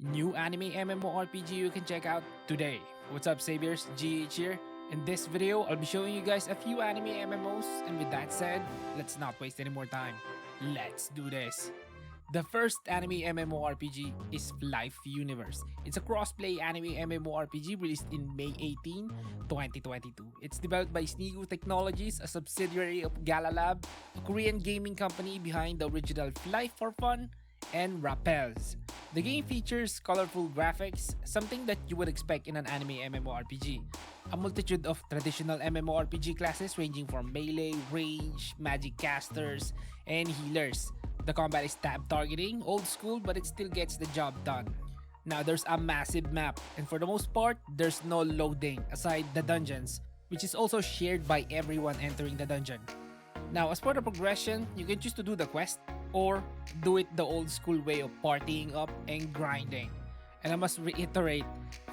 new anime MMORPG you can check out today. What's up, Saviors? GH here. In this video, I'll be showing you guys a few anime MMOs, and with that said, let's not waste any more time. Let's do this. The first anime MMORPG is Flyff Universe. It's a crossplay anime MMORPG released in May 18, 2022. It's developed by Sniegu Technologies, a subsidiary of Gala, a Korean gaming company behind the original Flyff for Fun and Rappels. The game features colorful graphics, something that you would expect in an anime MMORPG. A multitude of traditional MMORPG classes ranging from melee, range, magic casters, and healers. The combat is tab targeting, old school, but it still gets the job done. Now there's a massive map, and for the most part, there's no loading aside the dungeons, which is also shared by everyone entering the dungeon. Now as for the progression, you can choose to do the quest or do it the old school way of partying up and grinding. And I must reiterate,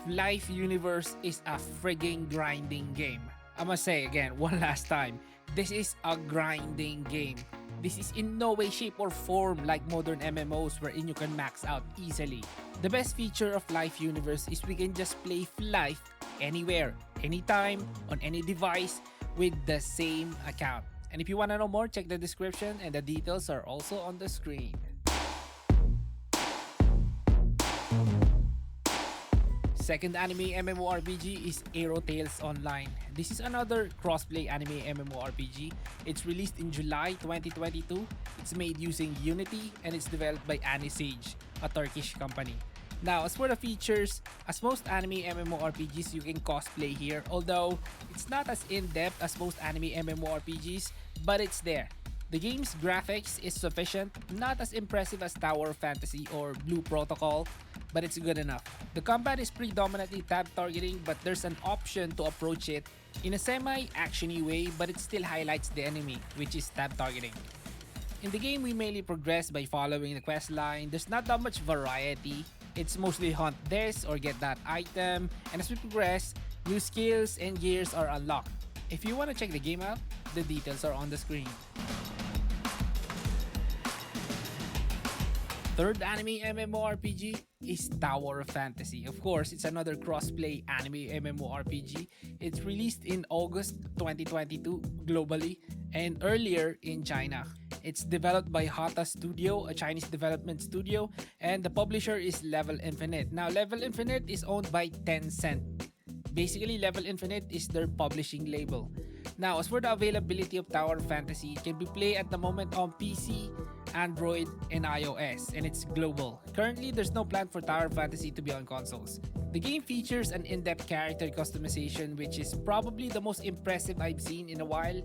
Flyff Universe is a frigging grinding game. I must say again, one last time, this is a grinding game. This is in no way, shape, or form like modern MMOs wherein you can max out easily. The best feature of Flyff Universe is we can just play Flyff anywhere, anytime, on any device with the same account. And if you want to know more, check the description and the details are also on the screen. Second anime MMORPG is Aero Tales Online. This is another crossplay anime MMORPG. It's released in July 2022. It's made using Unity and it's developed by Anisage, a Turkish company. Now, as for the features, as most anime MMORPGs, you can cosplay here, although it's not as in-depth as most anime MMORPGs, but it's there. The game's graphics is sufficient, not as impressive as Tower of Fantasy or Blue Protocol, but it's good enough. The combat is predominantly tab targeting, but there's an option to approach it in a semi-actiony way, but it still highlights the enemy, which is tab targeting. In the game, we mainly progress by following the quest line. There's not that much variety. It's mostly hunt this or get that item, and as we progress, new skills and gears are unlocked. If you want to check the game out, the details are on the screen. Third anime MMORPG is Tower of Fantasy. Of course, it's another crossplay anime MMORPG. It's released in August 2022 globally and earlier in China. It's developed by Hotta Studio, a Chinese development studio, and the publisher is Level Infinite. Now, Level Infinite is owned by Tencent. Basically, Level Infinite is their publishing label. Now, as for the availability of Tower of Fantasy, it can be played at the moment on PC, Android, and iOS, and it's global. Currently, there's no plan for Tower of Fantasy to be on consoles. The game features an in-depth character customization, which is probably the most impressive I've seen in a while.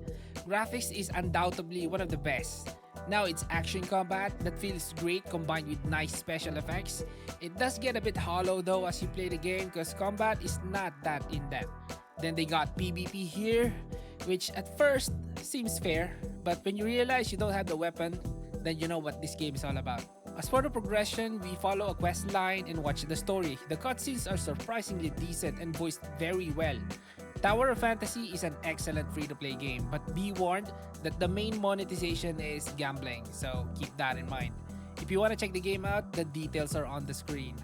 Graphics is undoubtedly one of the best. Now, it's action combat that feels great combined with nice special effects. It does get a bit hollow though as you play the game because combat is not that in-depth. Then they got PvP here, which at first seems fair, but when you realize you don't have the weapon, then you know what this game is all about. As for the progression, we follow a quest line and watch the story. The cutscenes are surprisingly decent and voiced very well. Tower of Fantasy is an excellent free-to-play game, but be warned that the main monetization is gambling, so keep that in mind. If you want to check the game out, the details are on the screen.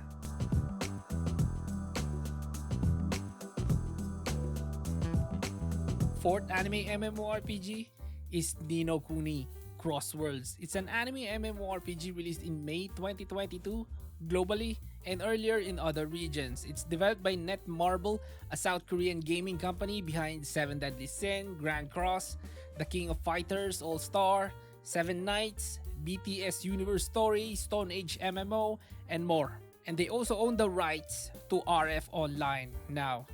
Fourth anime MMORPG is Ni no Kuni Crossworlds. It's an anime MMORPG released in May 2022 globally and earlier in other regions. It's developed by Netmarble, a South Korean gaming company behind Seven Deadly Sin, Grand Cross, The King of Fighters All-Star, Seven Knights, BTS Universe Story, Stone Age MMO, and more. And they also own the rights to RF Online. Now,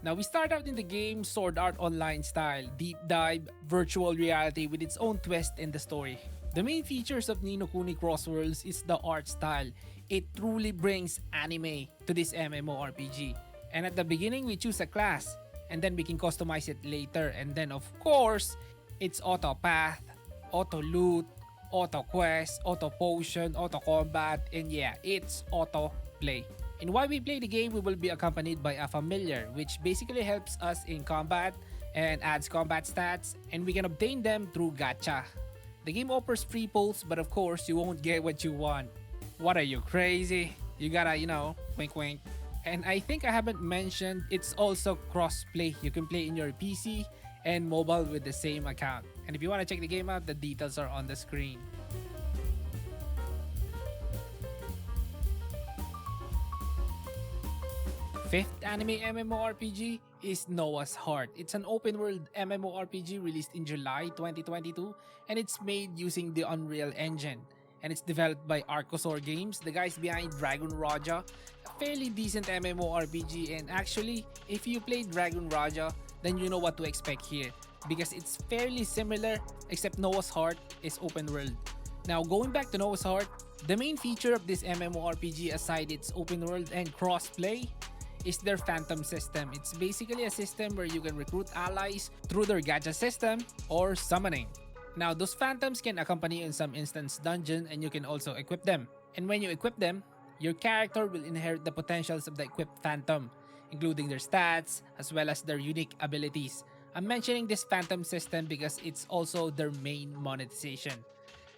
Now we start out in the game Sword Art Online style, deep dive, virtual reality with its own twist in the story. The main features of Ni no Kuni Crossworlds is the art style. It truly brings anime to this MMORPG. And at the beginning we choose a class, and then we can customize it later, and then of course, it's auto path, auto loot, auto quest, auto potion, auto combat, and yeah, it's auto play. And while we play the game, we will be accompanied by a familiar, which basically helps us in combat and adds combat stats, and we can obtain them through gacha. The game offers free pulls, but of course, you won't get what you want. What are you, crazy? You gotta, wink wink. And I think I haven't mentioned it's also crossplay. You can play in your PC and mobile with the same account. And if you want to check the game out, the details are on the screen. Fifth anime MMORPG is Noah's Heart. It's an open world MMORPG released in July 2022 and it's made using the Unreal Engine. And it's developed by Archosaur Games, the guys behind Dragon Raja, a fairly decent MMORPG. And actually, if you played Dragon Raja, then you know what to expect here because it's fairly similar except Noah's Heart is open world. Now going back to Noah's Heart, the main feature of this MMORPG aside its open world and crossplay is their phantom system. It's basically a system where you can recruit allies through their gacha system or summoning. Now those phantoms can accompany you in some instance dungeon and you can also equip them. And when you equip them, your character will inherit the potentials of the equipped phantom, including their stats as well as their unique abilities. I'm mentioning this phantom system because it's also their main monetization.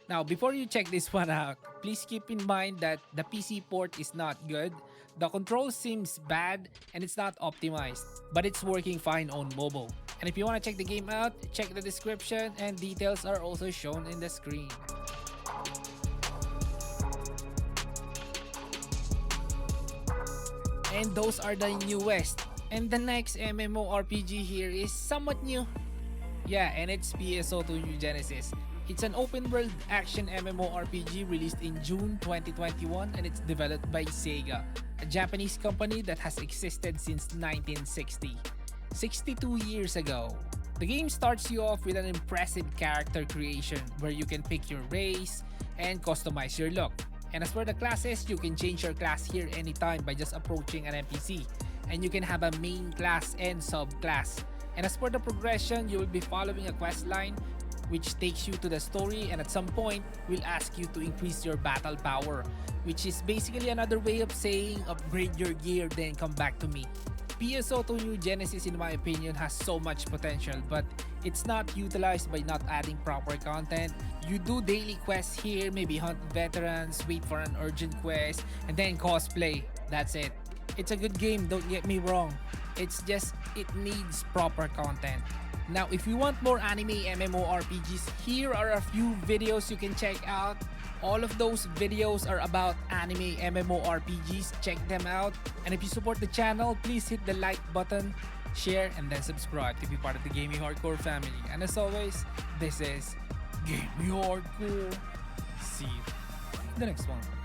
Now before you check this one out, please keep in mind that the PC port is not good. The control seems bad and it's not optimized, but it's working fine on mobile. And if you want to check the game out, check the description and details are also shown in the screen. And those are the newest. And the next MMORPG here is somewhat new. Yeah, and it's PSO2 New Genesis. It's an open world action MMORPG released in June 2021 and it's developed by Sega, a Japanese company that has existed since 1960. 62 years ago. The game starts you off with an impressive character creation where you can pick your race and customize your look. And as for the classes, you can change your class here anytime by just approaching an NPC. And you can have a main class and subclass. And as for the progression, you will be following a quest line which takes you to the story and at some point will ask you to increase your battle power, which is basically another way of saying upgrade your gear then come back to me. PSO2 New Genesis in my opinion has so much potential but it's not utilized by not adding proper content. You do daily quests here, maybe hunt veterans, wait for an urgent quest, and then cosplay. That's it. It's a good game, don't get me wrong. It's just it needs proper content. Now if you want more anime MMORPGs, here are a few videos you can check out. All of those videos are about anime MMORPGs, check them out. And if you support the channel, please hit the like button, share, and then subscribe to be part of the Gaming Hardcore family. And as always, this is Gaming Hardcore. See you in the next one.